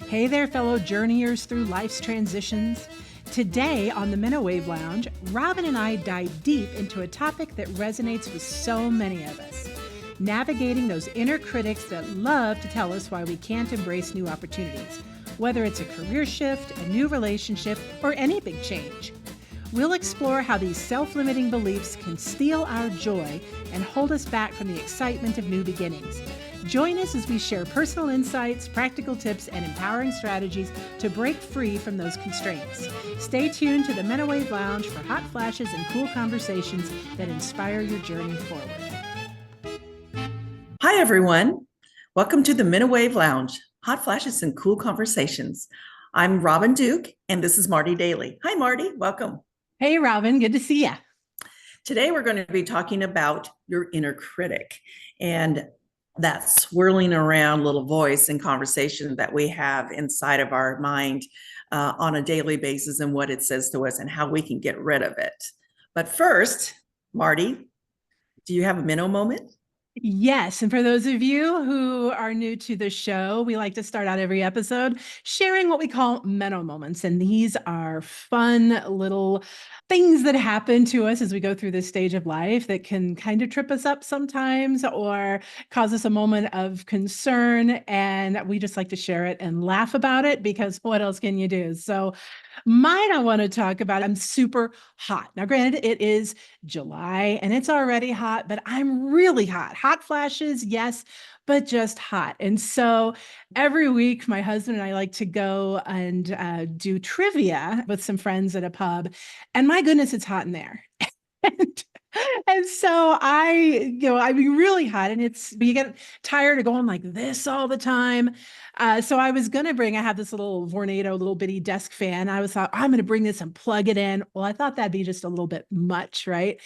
Hey there, fellow journeyers through life's transitions. Today on the Menowave Lounge, Robin and I dive deep into a topic that resonates with so many of us. Navigating those inner critics that love to tell us why we can't embrace new opportunities, whether it's a career shift, a new relationship, or any big change. We'll explore how these self-limiting beliefs can steal our joy and hold us back from the excitement of new beginnings. Join us as we share personal insights, practical tips, and empowering strategies to break free from those constraints. Stay tuned to the Menowave Lounge for hot flashes and cool conversations that inspire your journey forward. Hi, everyone. Welcome to the Menowave Lounge, hot flashes and cool conversations. I'm Robin Duke, and this is Marti Daly. Hi, Marti. Welcome. Hey, Robin. Good to see you. Today, we're going to be talking about your inner critic and that swirling around little voice and conversation that we have inside of our mind on a daily basis and what it says to us and how we can get rid of it. But first, Marti, do you have a Meno moment? Yes. And for those of you who are new to the show, we like to start out every episode sharing what we call Meno moments. And these are fun little things that happen to us as we go through this stage of life that can kind of trip us up sometimes or cause us a moment of concern. And we just like to share it and laugh about it because what else can you do? So mine I want to talk about, I'm super hot. Now, granted, it is July and it's already hot, but I'm really hot. Hot flashes, yes, but just hot. And so every week, my husband and I like to go and do trivia with some friends at a pub. And my goodness, it's hot in there. and, and so I'm really hot and you get tired of going like this all the time. So I was going to I have this little Vornado, little bitty desk fan. I thought, I'm going to bring this and plug it in. Well, I thought that'd be just a little bit much, right?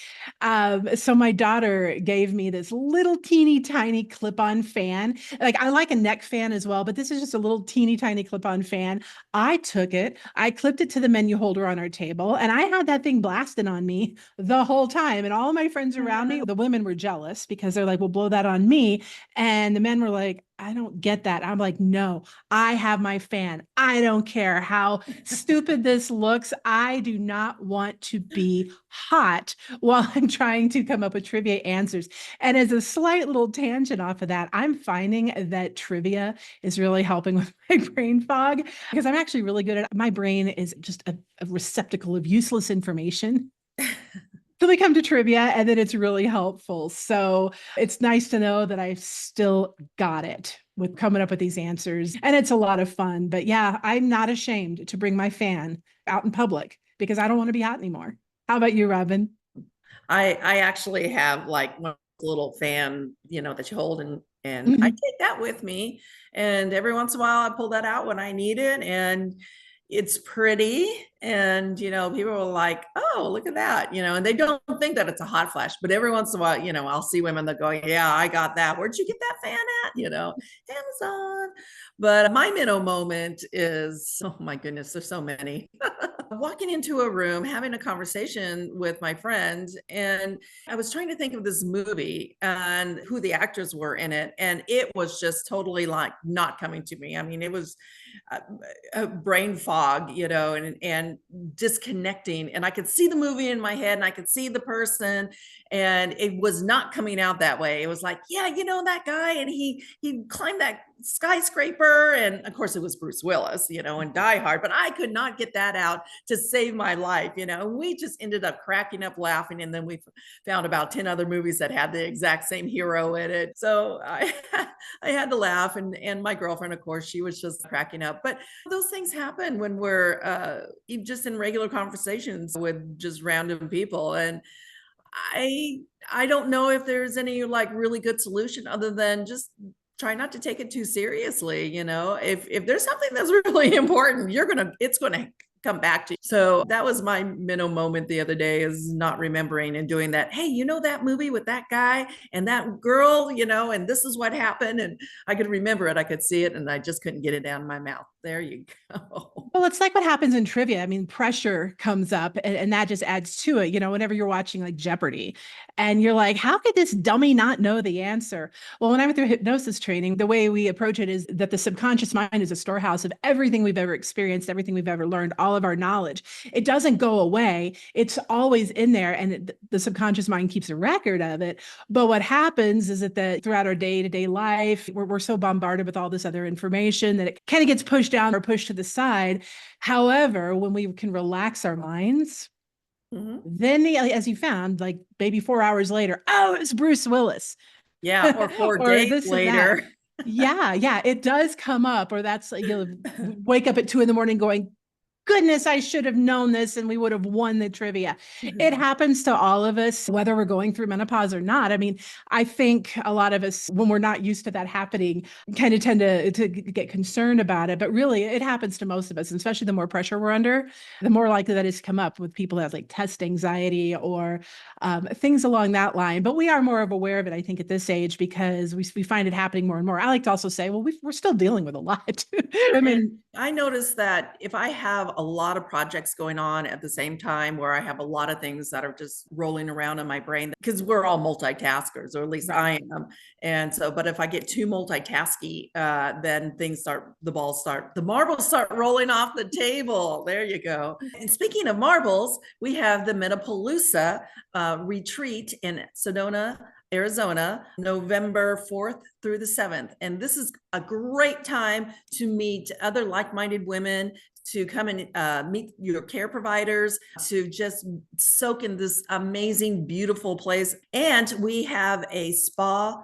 So my daughter gave me this little teeny tiny clip-on fan. Like I like a neck fan as well, but this is just a little teeny tiny clip-on fan. I took it, I clipped it to the menu holder on our table, and I had that thing blasting on me the whole time. And all of my friends around me, the women were jealous because they're like, well, blow that on me. And the men were like, I don't get that. I'm like, no, I have my fan. I don't care how stupid this looks. I do not want to be hot while I'm trying to come up with trivia answers. And as a slight little tangent off of that, I'm finding that trivia is really helping with my brain fog because I'm actually really good at My brain is just a receptacle of useless information. So they come to trivia and then it's really helpful. So it's nice to know that I've still got it with coming up with these answers. And it's a lot of fun. But yeah, I'm not ashamed to bring my fan out in public because I don't want to be hot anymore. How about you, Robin? I actually have like one little fan, that you hold and I Mhm. take that with me. And every once in a while I pull that out when I need it. And it's pretty. And, people are like, oh, look at that, and they don't think that it's a hot flash, but every once in a while, I'll see women that go, yeah, I got that. Where'd you get that fan at? Amazon. But my minnow moment is, oh my goodness, there's so many. Walking into a room, having a conversation with my friends, and I was trying to think of this movie and who the actors were in it. And it was just totally like not coming to me. I mean, it was a brain fog, and disconnecting. And I could see the movie in my head and I could see the person, and it was not coming out that way. It was like, yeah, that guy, and he climbed that skyscraper, and of course it was Bruce Willis, and Die Hard, but I could not get that out to save my life, and we just ended up cracking up laughing. And then we found about 10 other movies that had the exact same hero in it. So I had to laugh, and my girlfriend, of course, she was just cracking up. But those things happen when we're just in regular conversations with just random people. And I don't know if there's any like really good solution other than just try not to take it too seriously. If there's something that's really important, it's gonna come back to you. So that was my Meno moment the other day, is not remembering and doing that. Hey, you know that movie with that guy and that girl, and this is what happened. And I could remember it. I could see it and I just couldn't get it down my mouth. There you go. Well, it's like what happens in trivia. I mean, pressure comes up and that just adds to it. Whenever you're watching like Jeopardy and you're like, how could this dummy not know the answer? Well, when I went through hypnosis training, the way we approach it is that the subconscious mind is a storehouse of everything we've ever experienced, everything we've ever learned, all of our knowledge. It doesn't go away. It's always in there. And the subconscious mind keeps a record of it. But what happens is that throughout our day-to-day life, we're so bombarded with all this other information that it kind of gets pushed down or pushed to the side. However, when we can relax our minds, then as you found, like maybe 4 hours later, oh, it's Bruce Willis. Yeah, or 4 days this later. Yeah, it does come up, or that's you'll wake up at 2 a.m. going, goodness, I should have known this and we would have won the trivia. It happens to all of us, whether we're going through menopause or not. I mean, I think a lot of us, when we're not used to that happening, kind of tend to get concerned about it. But really, it happens to most of us, and especially the more pressure we're under, the more likely that is to come up with people that have like test anxiety or things along that line. But we are more of aware of it, I think, at this age because we find it happening more and more. I like to also say, well, we're still dealing with a lot. I mean, I noticed that if I have a lot of projects going on at the same time, where I have a lot of things that are just rolling around in my brain, because we're all multitaskers, or at least I am. And so, but if I get too multitasky, then the marbles start rolling off the table. There you go. And speaking of marbles, we have the Menopalooza retreat in Sedona, Arizona, November 4th through the 7th. And this is a great time to meet other like-minded women, to come and meet your care providers, to just soak in this amazing, beautiful place. And we have a spa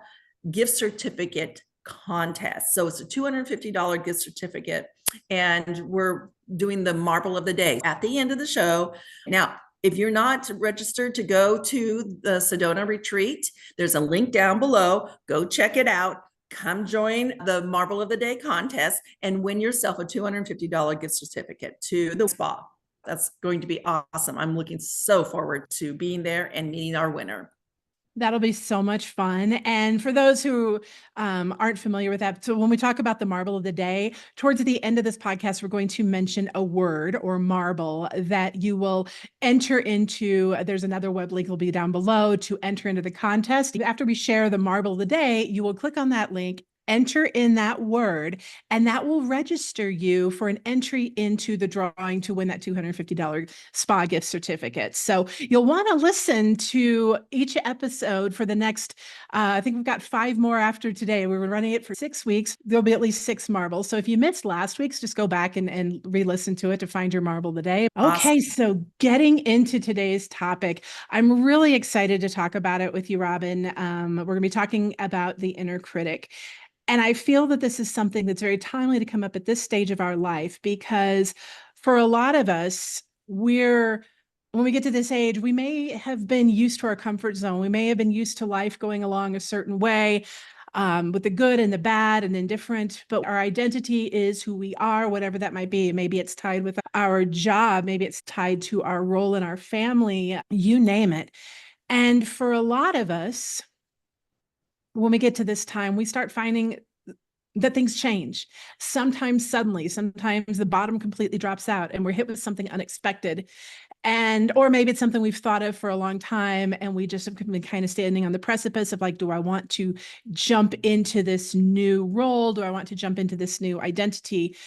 gift certificate contest. So it's a $250 gift certificate. And we're doing the marble of the day at the end of the show. Now, if you're not registered to go to the Sedona retreat, there's a link down below. Go check it out. Come join the Marble of the Day contest and win yourself a $250 gift certificate to the spa. That's going to be awesome. I'm looking so forward to being there and meeting our winner. That'll be so much fun. And for those who aren't familiar with that, so when we talk about the marble of the day, towards the end of this podcast, we're going to mention a word or marble that you will enter into. There's another web link will be down below to enter into the contest. After we share the marble of the day, you will click on that link, enter in that word, and that will register you for an entry into the drawing to win that $250 spa gift certificate. So you'll want to listen to each episode for the next, I think we've got 5 more after today. We were running it for 6 weeks. There'll be at least 6 marbles. So if you missed last week's, just go back and re-listen to it to find your marble of the day. Okay, awesome. So getting into today's topic, I'm really excited to talk about it with you, Robin. We're going to be talking about the inner critic. And I feel that this is something that's very timely to come up at this stage of our life, because for a lot of us, when we get to this age, we may have been used to our comfort zone. We may have been used to life going along a certain way, with the good and the bad and indifferent, but our identity is who we are, whatever that might be. Maybe it's tied with our job. Maybe it's tied to our role in our family, you name it. And for a lot of us, when we get to this time, we start finding that things change. Sometimes suddenly, sometimes the bottom completely drops out and we're hit with something unexpected. Or maybe it's something we've thought of for a long time and we just have been kind of standing on the precipice of like, do I want to jump into this new role? Do I want to jump into this new identity?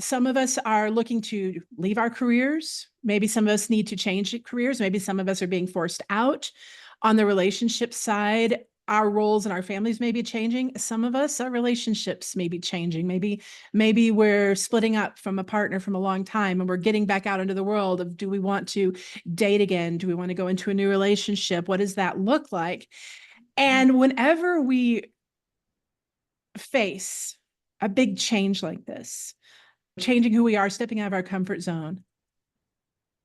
Some of us are looking to leave our careers. Maybe some of us need to change careers. Maybe some of us are being forced out. On the relationship side, our roles and our families may be changing. Some of us, our relationships may be changing. Maybe we're splitting up from a partner from a long time and we're getting back out into the world of, do we want to date again? Do we want to go into a new relationship? What does that look like? And whenever we face a big change like this, changing who we are, stepping out of our comfort zone,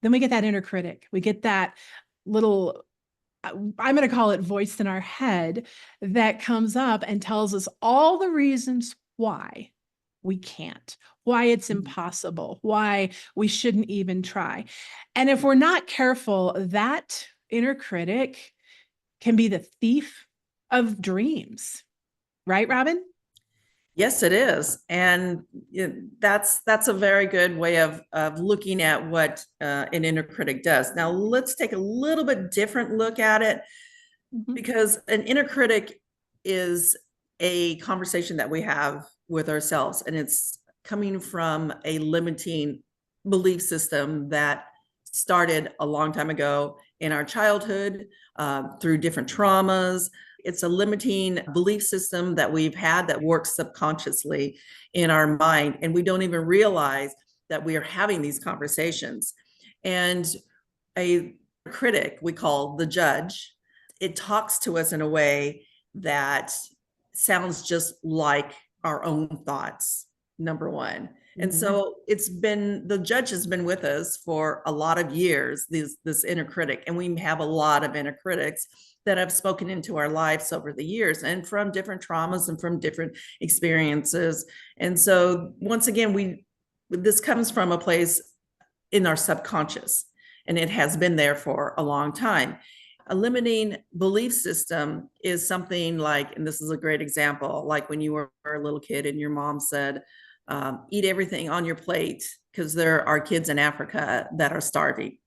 then we get that inner critic. We get that little, I'm going to call it voice in our head, that comes up and tells us all the reasons why we can't, why it's impossible, why we shouldn't even try. And if we're not careful, that inner critic can be the thief of dreams. Right, Robin? Yes, it is, and that's a very good way of looking at what an inner critic does. Now, let's take a little bit different look at it, because an inner critic is a conversation that we have with ourselves, and it's coming from a limiting belief system that started a long time ago in our childhood, through different traumas. It's a limiting belief system that we've had that works subconsciously in our mind, and we don't even realize that we are having these conversations. And a critic, we call the judge, it talks to us in a way that sounds just like our own thoughts, number one. And so it's been, the judge has been with us for a lot of years, this inner critic, and we have a lot of inner critics that have spoken into our lives over the years, and from different traumas and from different experiences. And so once again, this comes from a place in our subconscious, and it has been there for a long time. A limiting belief system is something like, and this is a great example, like when you were a little kid and your mom said, eat everything on your plate because there are kids in Africa that are starving.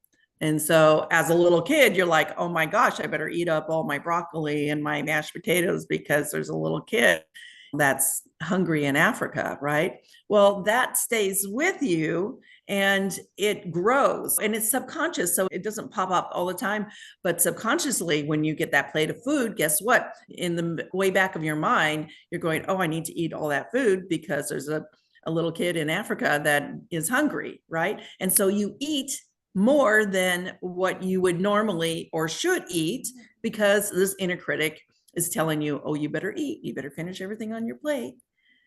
And so as a little kid, you're like, oh my gosh, I better eat up all my broccoli and my mashed potatoes because there's a little kid that's hungry in Africa, right? Well, that stays with you and it grows, and it's subconscious. So it doesn't pop up all the time, but subconsciously, when you get that plate of food, guess what? In the way back of your mind, you're going, oh, I need to eat all that food because there's a little kid in Africa that is hungry, right? And so you eat more than what you would normally or should eat because this inner critic is telling you, oh, you better eat, you better finish everything on your plate.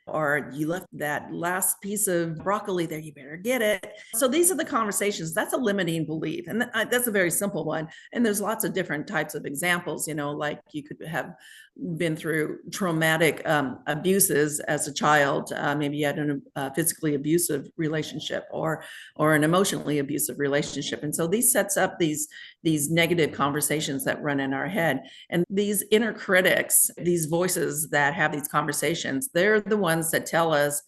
Or you left that last piece of broccoli there, you better get it. So these are the conversations. That's a limiting belief. And that's a very simple one. And there's lots of different types of examples, like you could have been through traumatic abuses as a child. Maybe you had a physically abusive relationship or an emotionally abusive relationship. And so these sets up these negative conversations that run in our head. And these inner critics, these voices that have these conversations, they're the ones that tell us,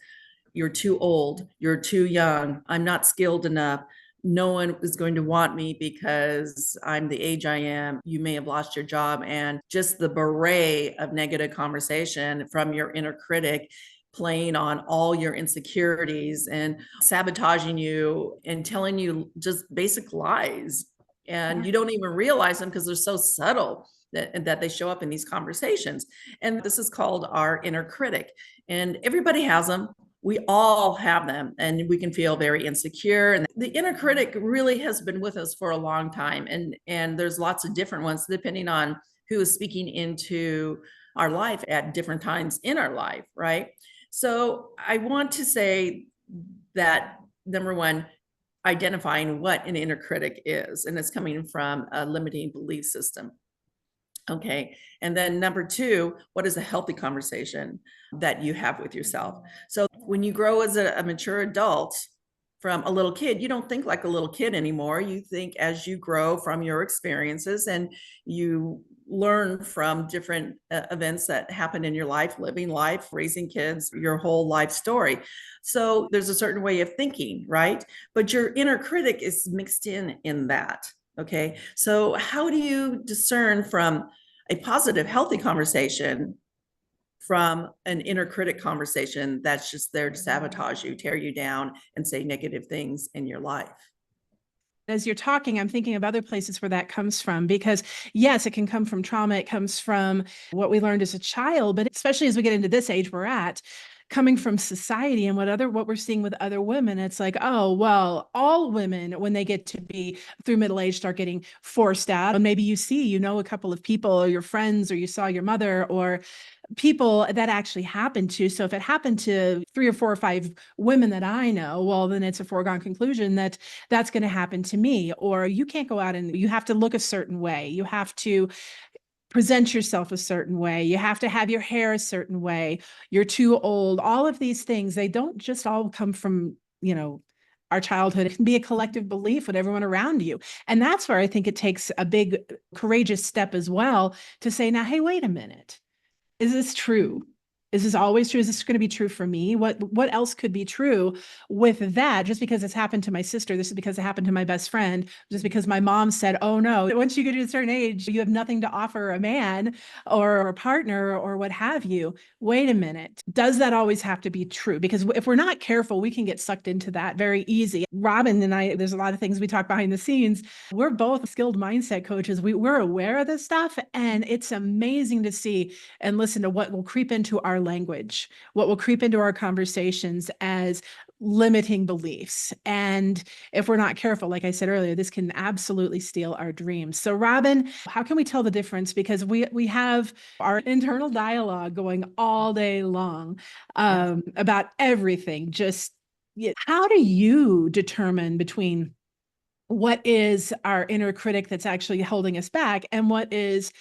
you're too old, you're too young, I'm not skilled enough, no one is going to want me because I'm the age I am, you may have lost your job, and just the beret of negative conversation from your inner critic playing on all your insecurities and sabotaging you and telling you just basic lies. And you don't even realize them because they're so subtle that they show up in these conversations. And this is called our inner critic. And everybody has them. We all have them, and we can feel very insecure. And the inner critic really has been with us for a long time. And there's lots of different ones depending on who is speaking into our life at different times in our life, right? So I want to say that, number one, identifying what an inner critic is, and it's coming from a limiting belief system. Okay. And then number two, what is a healthy conversation that you have with yourself? So when you grow as a mature adult from a little kid, you don't think like a little kid anymore. You think as you grow from your experiences and you learn from different events that happen in your life, living life, raising kids, your whole life story. So there's a certain way of thinking, right? But your inner critic is mixed in that. Okay. So how do you discern from a positive, healthy conversation from an inner critic conversation that's just there to sabotage you, tear you down, and say negative things in your life? As you're talking, I'm thinking of other places where that comes from, because yes, it can come from trauma. It comes from what we learned as a child, but especially as we get into this age we're at, coming from society and what we're seeing with other women, it's like, oh, well, all women, when they get to be through middle age, start getting forced out. And maybe you know a couple of people, or your friends, or you saw your mother, or people that actually happened to. So if it happened to 3 or 4 or 5 women that I know, well, then it's a foregone conclusion that that's going to happen to me. Or you can't go out and you have to look a certain way. You have to present yourself a certain way. You have to have your hair a certain way. You're too old. All of these things, they don't just all come from, our childhood. It can be a collective belief with everyone around you. And that's where I think it takes a big, courageous step as well to say, now, hey, wait a minute. Is this true? Is this always true? Is this going to be true for me? What else could be true with that? Just because it's happened to my sister, this is because it happened to my best friend, just because my mom said, oh no, once you get to a certain age, you have nothing to offer a man or a partner or what have you. Wait a minute. Does that always have to be true? Because if we're not careful, we can get sucked into that very easy. Robin and I, there's a lot of things we talk behind the scenes. We're both skilled mindset coaches. We're aware of this stuff, and it's amazing to see and listen to what will creep into our language, what will creep into our conversations as limiting beliefs. And if we're not careful, like I said earlier, this can absolutely steal our dreams. So Robin, how can we tell the difference? Because we have our internal dialogue going all day long about everything. Just how do you determine between what is our inner critic that's actually holding us back and what is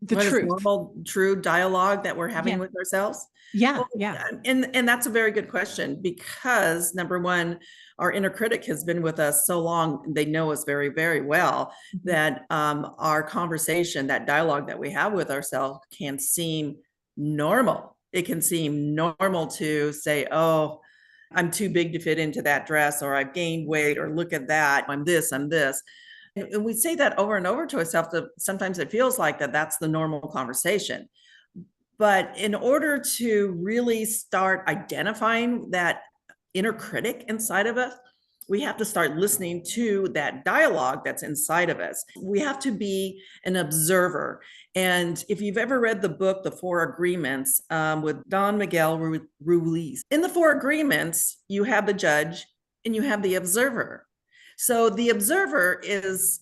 the what truth? is normal, true dialogue that we're having with ourselves? Yeah, Well, yeah. and that's a very good question, because number one, our inner critic has been with us so long, they know us very, very well, that our conversation, that dialogue that we have with ourselves can seem normal. It can seem normal to say, oh, I'm too big to fit into that dress, or I've gained weight, or look at that, I'm this, I'm this. And we say that over and over to ourselves. That sometimes it feels like that's the normal conversation. But in order to really start identifying that inner critic inside of us, we have to start listening to that dialogue that's inside of us. We have to be an observer. And if you've ever read the book, The Four Agreements, with Don Miguel Ruiz, in the Four Agreements, you have the judge and you have the observer. So the observer is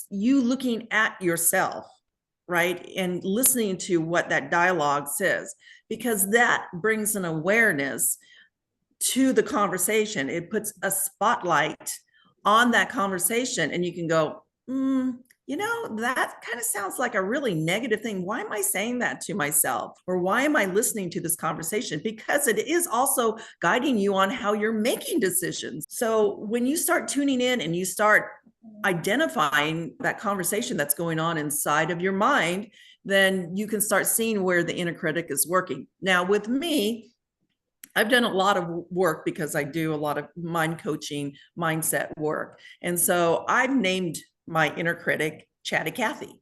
you looking at yourself, right? And listening to what that dialogue says, because that brings an awareness to the conversation. It puts a spotlight on that conversation, and you can go, that kind of sounds like a really negative thing. Why am I saying that to myself? Or why am I listening to this conversation? Because it is also guiding you on how you're making decisions. So when you start tuning in and you start identifying that conversation that's going on inside of your mind, then you can start seeing where the inner critic is working. Now, with me, I've done a lot of work because I do a lot of mind coaching, mindset work. And so I've named my inner critic Chatty Cathy.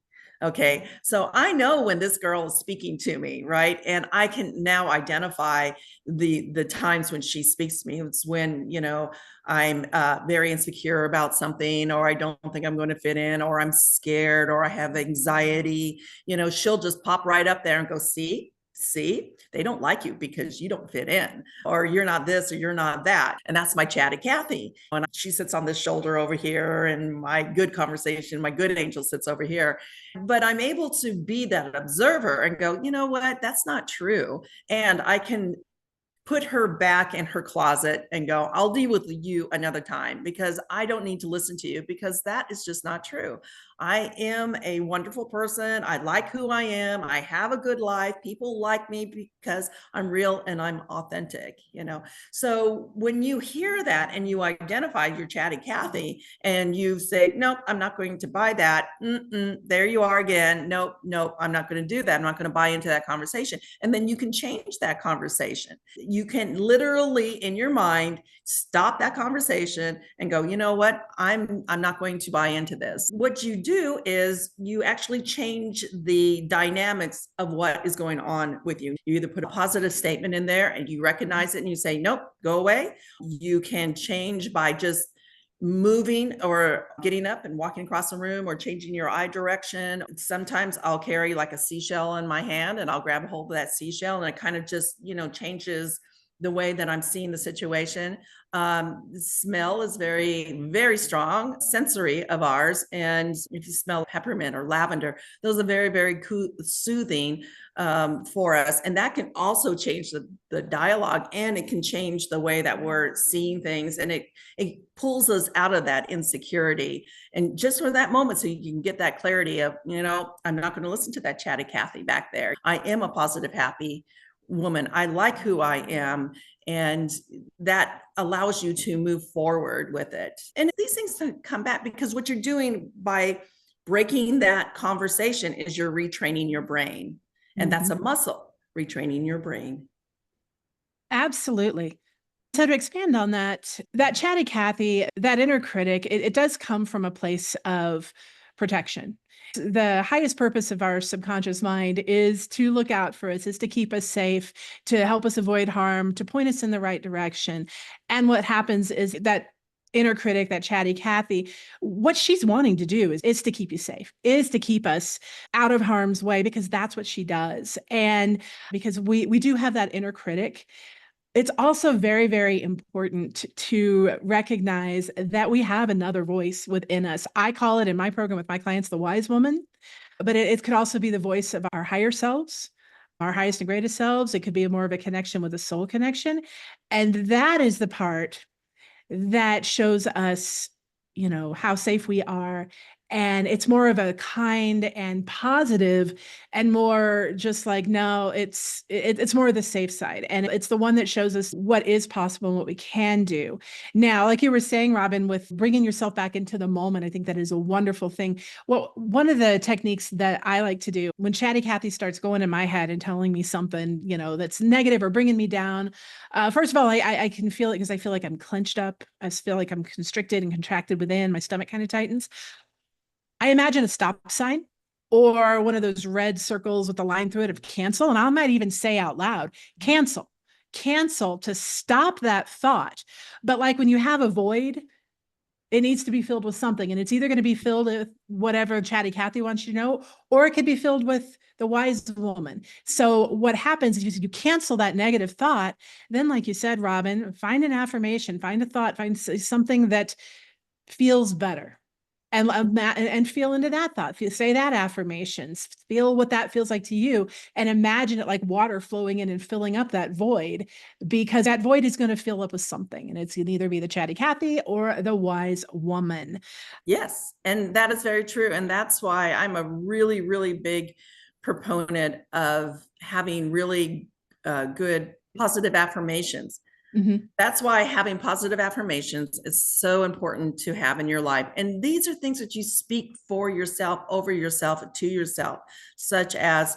Okay. So I know when this girl is speaking to me, right? And I can now identify the times when she speaks to me. It's when, I'm very insecure about something, or I don't think I'm going to fit in, or I'm scared, or I have anxiety. She'll just pop right up there and go, see, they don't like you because you don't fit in, or you're not this, or you're not that. And that's my Chatty Cathy. And she sits on this shoulder over here, and my good conversation, my good angel sits over here. But I'm able to be that observer and go, you know what, that's not true. And I can put her back in her closet and go, I'll deal with you another time, because I don't need to listen to you, because that is just not true. I am a wonderful person. I like who I am. I have a good life. People like me because I'm real and I'm authentic, So when you hear that and you identify your Chatty Cathy and you say, nope, I'm not going to buy that. There you are again. Nope, I'm not going to do that. I'm not going to buy into that conversation. And then you can change that conversation. You can literally in your mind stop that conversation and go, you know what? I'm not going to buy into this. What you do is you actually change the dynamics of what is going on with you. You either put a positive statement in there and you recognize it and you say, nope, go away. You can change by just moving or getting up and walking across the room, or changing your eye direction. Sometimes I'll carry like a seashell in my hand and I'll grab a hold of that seashell, and it kind of just, changes the way that I'm seeing the situation. Smell is very, very strong sensory of ours. And if you smell peppermint or lavender, those are very, very soothing for us. And that can also change the dialogue, and it can change the way that we're seeing things. And it pulls us out of that insecurity. And just for that moment, so you can get that clarity of, I'm not going to listen to that chatty Cathy back there. I am a positive, happy woman. I like who I am. And that allows you to move forward with it. And these things come back because what you're doing by breaking that conversation is you're retraining your brain. And that's a muscle, retraining your brain. Absolutely. So to expand on that chatty Cathy, that inner critic, it does come from a place of protection. The highest purpose of our subconscious mind is to look out for us, is to keep us safe, to help us avoid harm, to point us in the right direction. And what happens is that inner critic, that chatty Cathy, what she's wanting to do is to keep you safe, is to keep us out of harm's way, because that's what she does. And because we do have that inner critic, it's also very, very important to recognize that we have another voice within us. I call it in my program with my clients, the wise woman, but it could also be the voice of our higher selves, our highest and greatest selves. It could be more of a connection with a soul connection. And that is the part that shows us, how safe we are. And it's more of a kind and positive, and more just like, no, it's more of the safe side. And it's the one that shows us what is possible and what we can do. Now, like you were saying, Robin, with bringing yourself back into the moment, I think that is a wonderful thing. Well, one of the techniques that I like to do when chatty Cathy starts going in my head and telling me something, that's negative or bringing me down, first of all, I can feel it because I feel like I'm clenched up. I feel like I'm constricted and contracted within. My stomach kind of tightens. I imagine a stop sign or one of those red circles with a line through it of cancel. And I might even say out loud, cancel, cancel, to stop that thought. But like when you have a void, it needs to be filled with something. And it's either going to be filled with whatever chatty Cathy wants you to know, or it could be filled with the wise woman. So what happens is you cancel that negative thought. Then, like you said, Robin, find an affirmation, find a thought, find something that feels better. And feel into that thought. Say that affirmations. Feel what that feels like to you, and imagine it like water flowing in and filling up that void, because that void is going to fill up with something, and it's going to either be the chatty Cathy or the wise woman. Yes, and that is very true, and that's why I'm a really, really big proponent of having really good positive affirmations. That's why having positive affirmations is so important to have in your life. And these are things that you speak for yourself, over yourself, to yourself, such as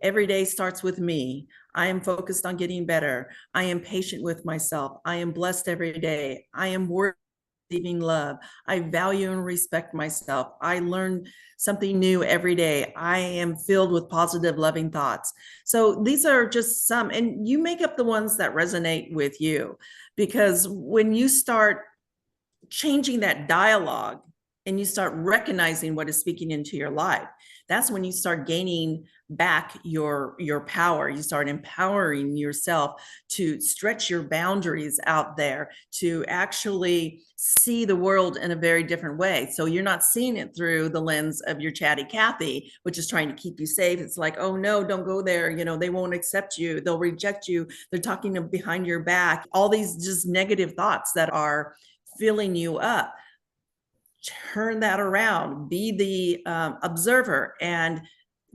every day starts with me. I am focused on getting better. I am patient with myself. I am blessed every day. I am worthy of receiving love. I value and respect myself. I learn something new every day. I am filled with positive, loving thoughts. So these are just some, and you make up the ones that resonate with you, because when you start changing that dialogue and you start recognizing what is speaking into your life, that's when you start gaining back your power. You start empowering yourself to stretch your boundaries out there, to actually see the world in a very different way. So you're not seeing it through the lens of your chatty Cathy, which is trying to keep you safe. It's like, oh no, don't go there. They won't accept you. They'll reject you. They're talking behind your back. All these just negative thoughts that are filling you up. Turn that around, be the observer, and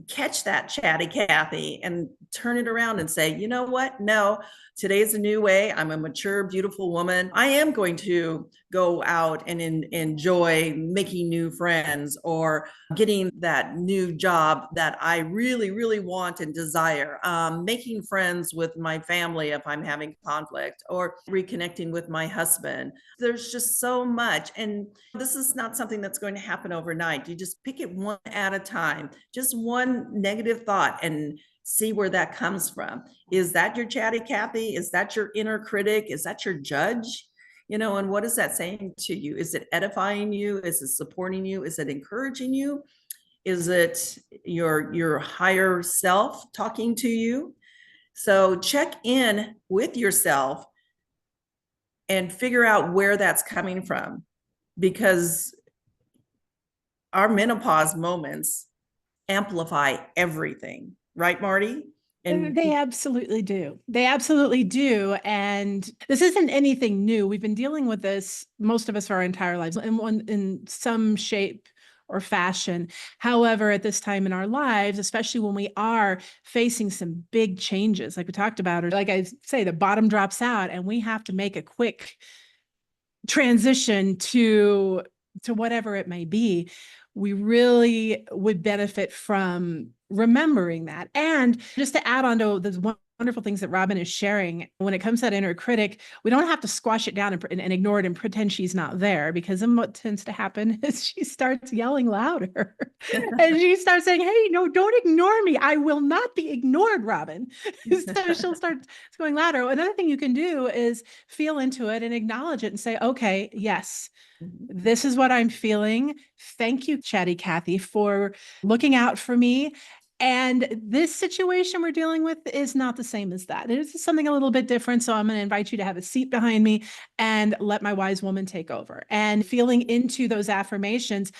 catch that chatty Cathy and turn it around and say, you know what? No, today is a new way. I'm a mature, beautiful woman. I am going to go out and enjoy making new friends, or getting that new job that I really, really want and desire. Making friends with my family if I'm having conflict, or reconnecting with my husband. There's just so much. And this is not something that's going to happen overnight. You just pick it one at a time, just one negative thought, and see where that comes from. Is that your chatty Cathy? Is that your inner critic? Is that your judge? And what is that saying to you? Is it edifying you? Is it supporting you? Is it encouraging you? Is it your higher self talking to you? So check in with yourself and figure out where that's coming from, because our menopause moments amplify everything, right, Marti? And They absolutely do. They absolutely do. And this isn't anything new. We've been dealing with this, most of us, our entire lives in some shape or fashion. However, at this time in our lives, especially when we are facing some big changes, like we talked about, or like I say, the bottom drops out and we have to make a quick transition to whatever it may be, we really would benefit from remembering that. And just to add on to the wonderful things that Robin is sharing, when it comes to that inner critic, we don't have to squash it down and ignore it and pretend she's not there, because then what tends to happen is she starts yelling louder and she starts saying, hey, no, don't ignore me. I will not be ignored, Robin. So she'll start going louder. Another thing you can do is feel into it and acknowledge it and say, okay, yes, this is what I'm feeling. Thank you, Chatty Cathy, for looking out for me. And this situation we're dealing with is not the same as that. It is something a little bit different. So I'm going to invite you to have a seat behind me and let my wise woman take over. And feeling into those affirmations,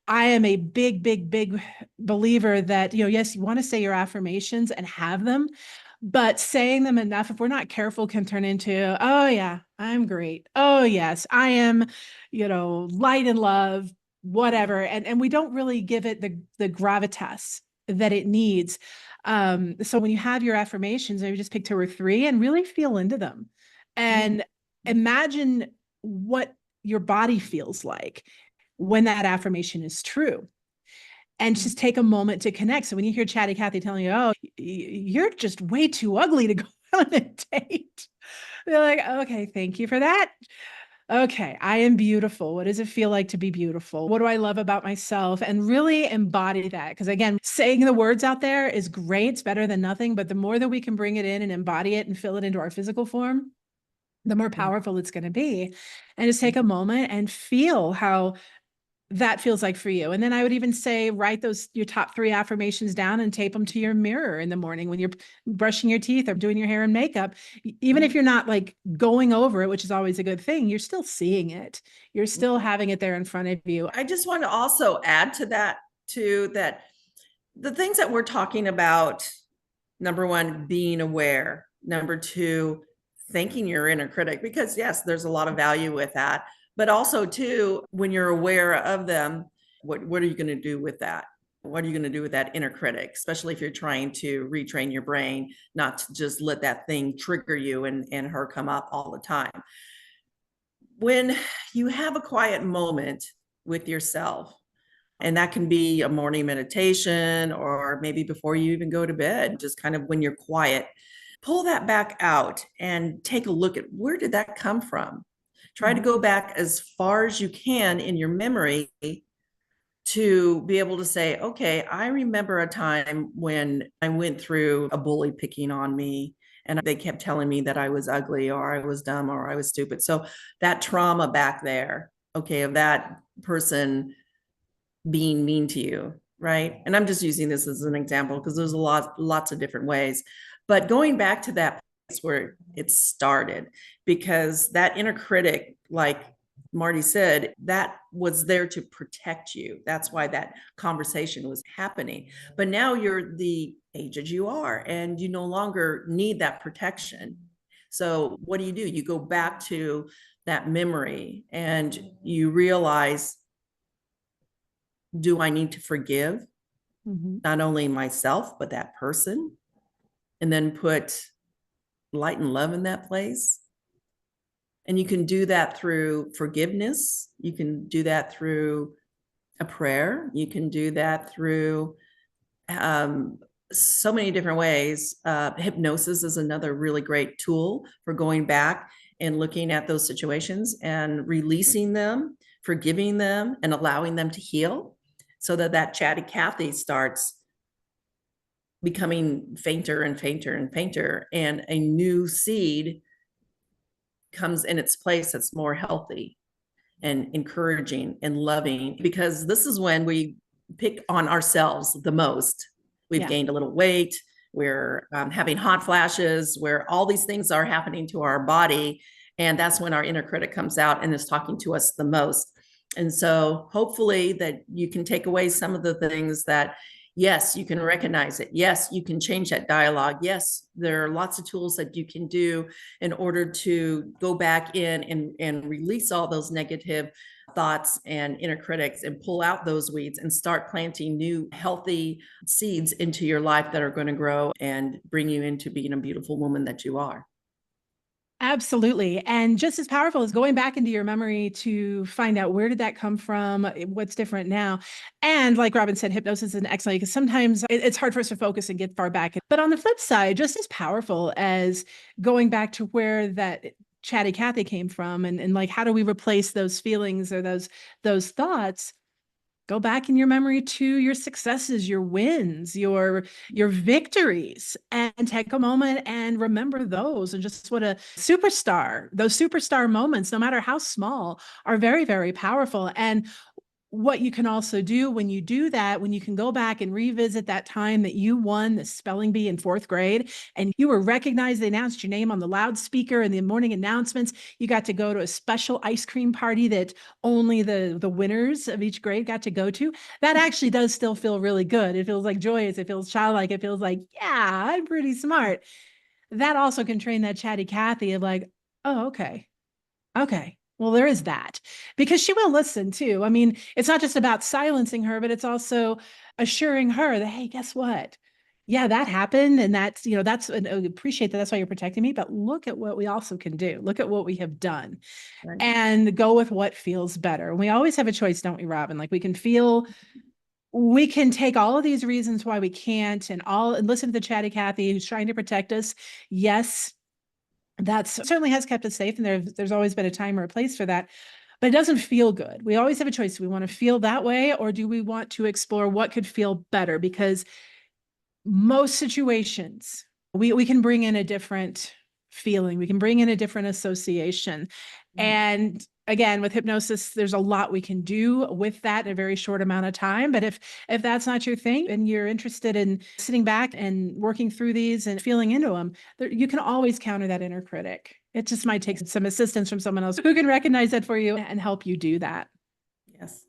I am a big, big, big believer that, yes, you want to say your affirmations and have them, but saying them enough, if we're not careful, can turn into, oh yeah, I'm great. Oh yes, I am, light and love, whatever. And we don't really give it the gravitas that it needs. So when you have your affirmations, maybe just pick two or three and really feel into them and imagine what your body feels like when that affirmation is true. And just take a moment to connect. So when you hear Chatty Cathy telling you, oh, you're just way too ugly to go on a date, they're like, okay, thank you for that. Okay, I am beautiful. What does it feel like to be beautiful? What do I love about myself? And really embody that. Because again, saying the words out there is great. It's better than nothing. But the more that we can bring it in and embody it and fill it into our physical form, the more powerful it's going to be. And just take a moment and feel how that feels like for you. And then I would even say, write your top 3 affirmations down and tape them to your mirror in the morning when you're brushing your teeth or doing your hair and makeup. Even if you're not like going over it, which is always a good thing, you're still seeing it. You're still having it there in front of you. I just want to also add to that too, that the things that we're talking about, number one, being aware, number two, thanking your inner critic, because yes, there's a lot of value with that. But also too, when you're aware of them, what are you going to do with that? What are you going to do with that inner critic, especially if you're trying to retrain your brain, not to just let that thing trigger you and her come up all the time. When you have a quiet moment with yourself, and that can be a morning meditation or maybe before you even go to bed, just kind of when you're quiet, pull that back out and take a look at, where did that come from? Try to go back as far as you can in your memory to be able to say, okay, I remember a time when I went through a bully picking on me and they kept telling me that I was ugly or I was dumb or I was stupid. So that trauma back there, okay, of that person being mean to you, right? And I'm just using this as an example because there's lots of different ways. But going back to that place where it started, because that inner critic, like Marti said, that was there to protect you. That's why that conversation was happening. But now you're the age as you are, and you no longer need that protection. So what do? You go back to that memory and you realize, do I need to forgive not only myself, but that person? And then put light and love in that place. And you can do that through forgiveness. You can do that through a prayer. You can do that through so many different ways. Hypnosis is another really great tool for going back and looking at those situations and releasing them, forgiving them, and allowing them to heal, so that Chatty Cathy starts becoming fainter and fainter and fainter, and a new seed comes in its place that's more healthy and encouraging and loving. Because this is when we pick on ourselves the most. We've gained a little weight, we're having hot flashes, where all these things are happening to our body. And that's when our inner critic comes out and is talking to us the most. And so hopefully that you can take away some of the things that, yes, you can recognize it. Yes, you can change that dialogue. Yes, there are lots of tools that you can do in order to go back in and release all those negative thoughts and inner critics and pull out those weeds and start planting new healthy seeds into your life that are going to grow and bring you into being a beautiful woman that you are. Absolutely. And just as powerful as going back into your memory to find out where did that come from, what's different now. And like Robin said, hypnosis is an excellent because sometimes it's hard for us to focus and get far back. But on the flip side, just as powerful as going back to where that chatty Cathy came from and like how do we replace those feelings or those thoughts? Go back in your memory to your successes, your wins, your victories, and take a moment and remember those. And just what a superstar, those superstar moments, no matter how small, are very, very powerful. And what you can also do when you do that, when you can go back and revisit that time that you won the spelling bee in fourth grade and you were recognized, they announced your name on the loudspeaker in the morning announcements. You got to go to a special ice cream party that only the winners of each grade got to go to. That actually does still feel really good. It feels like joyous. It feels childlike. It feels like, yeah, I'm pretty smart. That also can train that chatty Cathy of like, oh, okay. Okay. Well, there is that because she will listen too. I mean, it's not just about silencing her, but it's also assuring her that, hey, guess what? Yeah, that happened. And that's, that's, and I appreciate that. That's why you're protecting me. But look at what we also can do. Look at what we have done Right. and go with what feels better. We always have a choice, don't we, Robin? Like we can take all of these reasons why we can't and listen to the chatty Cathy who's trying to protect us. Yes, that certainly has kept us safe. And there's always been a time or a place for that, but it doesn't feel good. We always have a choice. Do we want to feel that way or do we want to explore what could feel better? Because most situations, we can bring in a different feeling. We can bring in a different association. And again, with hypnosis, there's a lot we can do with that in a very short amount of time. But if that's not your thing and you're interested in sitting back and working through these and feeling into them, you can always counter that inner critic. It just might take some assistance from someone else who can recognize that for you and help you do that. Yes.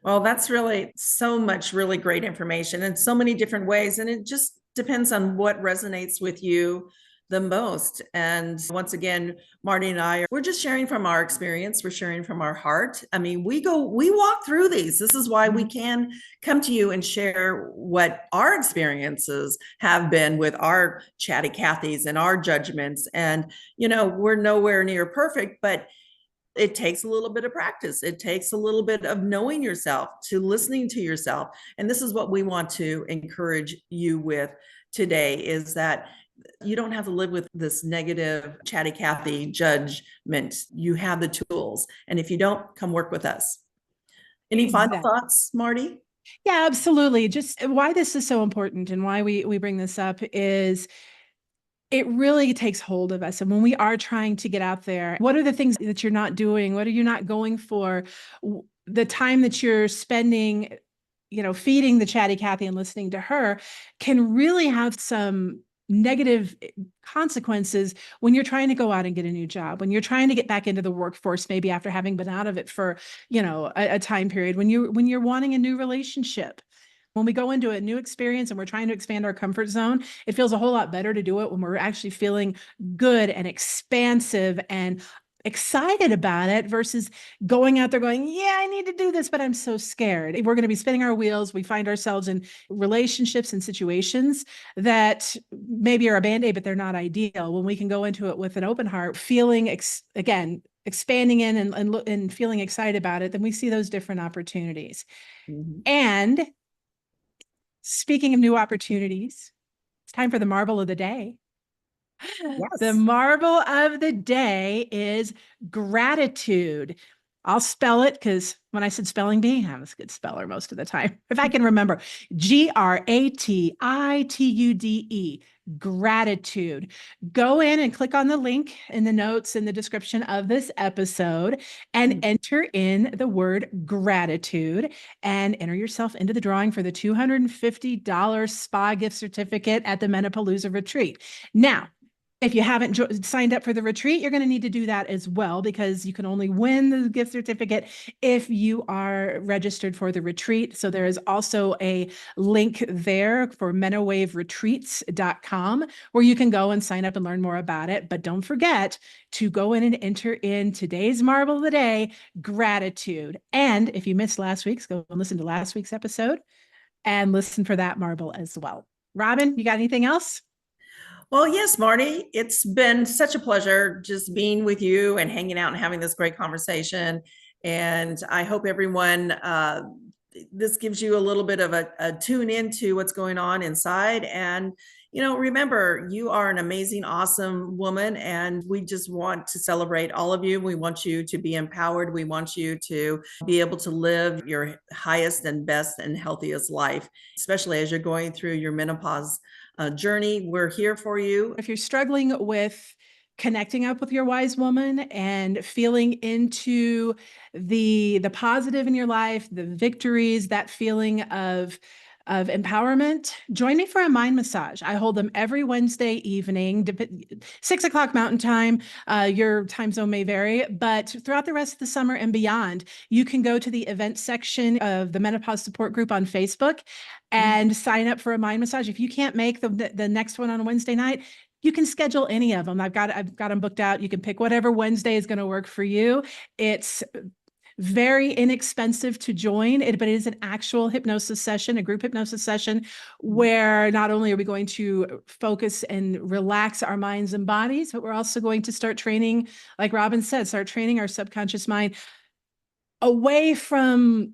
Well, that's really so much really great information in so many different ways. And it just depends on what resonates with you the most. And once again, Marti and I, we're just sharing from our experience. We're sharing from our heart. I mean, we walk through these. This is why we can come to you and share what our experiences have been with our chatty Cathys and our judgments. And, we're nowhere near perfect, but it takes a little bit of practice. It takes a little bit of knowing yourself, to listening to yourself. And this is what we want to encourage you with today is that you don't have to live with this negative chatty Cathy judgment. You have the tools. And if you don't, come work with us. Any final thoughts, Marti? Yeah, absolutely. Just why this is so important and why we bring this up is it really takes hold of us. And when we are trying to get out there, what are the things that you're not doing? What are you not going for? The time that you're spending, feeding the chatty Cathy and listening to her can really have some negative consequences when you're trying to go out and get a new job, when you're trying to get back into the workforce, maybe after having been out of it for, a time period, when you're wanting a new relationship. When we go into a new experience and we're trying to expand our comfort zone, it feels a whole lot better to do it when we're actually feeling good and expansive and excited about it versus going out there going, yeah, I need to do this, but I'm so scared. We're going to be spinning our wheels. We find ourselves in relationships and situations that maybe are a band-aid, but they're not ideal. When we can go into it with an open heart, feeling, again, expanding in and feeling excited about it, then we see those different opportunities. And speaking of new opportunities, it's time for the marvel of the day. Yes. The marvel of the day is gratitude. I'll spell it because when I said spelling bee, I was a good speller most of the time. If I can remember, Gratitude, gratitude. Go in and click on the link in the notes in the description of this episode and enter in the word gratitude and enter yourself into the drawing for the $250 spa gift certificate at the Menopalooza Retreat. Now, if you haven't signed up for the retreat, you're going to need to do that as well, because you can only win the gift certificate if you are registered for the retreat. So there is also a link there for menowaveretreats.com where you can go and sign up and learn more about it. But don't forget to go in and enter in today's marble of the day, gratitude. And if you missed last week's, go and listen to last week's episode and listen for that marble as well. Robin, you got anything else? Well, yes, Marty, it's been such a pleasure just being with you and hanging out and having this great conversation. And I hope everyone, this gives you a little bit of a tune into what's going on inside. And, remember, you are an amazing, awesome woman, and we just want to celebrate all of you. We want you to be empowered. We want you to be able to live your highest and best and healthiest life, especially as you're going through your menopause journey. We're here for you. If you're struggling with connecting up with your wise woman and feeling into the positive in your life, the victories, that feeling of empowerment, join me for a mind massage. I hold them every Wednesday evening, 6:00 Mountain Time. Your time zone may vary, but throughout the rest of the summer and beyond, you can go to the event section of the Menopause Support Group on Facebook and sign up for a mind massage. If you can't make the next one on Wednesday night, you can schedule any of them. I've got them booked out. You can pick whatever Wednesday is going to work for you. It's very inexpensive to join it, but it is an actual hypnosis session, a group hypnosis session, where not only are we going to focus and relax our minds and bodies, but we're also going to start training, like Robin said, start training our subconscious mind away from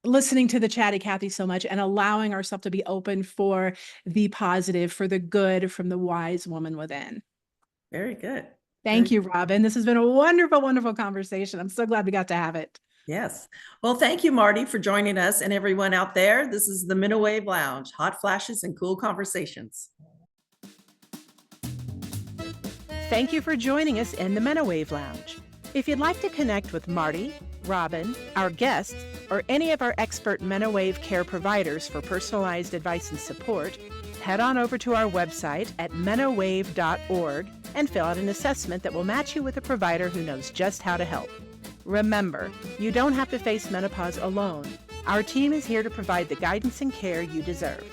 listening to the chatty Cathy so much and allowing ourselves to be open for the positive, for the good from the wise woman within. Very good. Thank you, Robin. This has been a wonderful, wonderful conversation. I'm so glad we got to have it. Yes. Well, thank you, Marty, for joining us, and everyone out there. This is the Menowave Lounge, hot flashes and cool conversations. Thank you for joining us in the Menowave Lounge. If you'd like to connect with Marty, Robin, our guests, or any of our expert Menowave care providers for personalized advice and support, head on over to our website at menowave.org and fill out an assessment that will match you with a provider who knows just how to help. Remember, you don't have to face menopause alone. Our team is here to provide the guidance and care you deserve.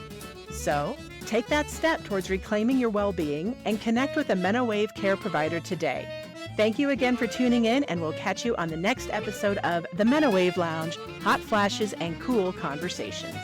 So, take that step towards reclaiming your well-being and connect with a Menowave care provider today. Thank you again for tuning in, and we'll catch you on the next episode of the Menowave Lounge, hot flashes and cool conversations.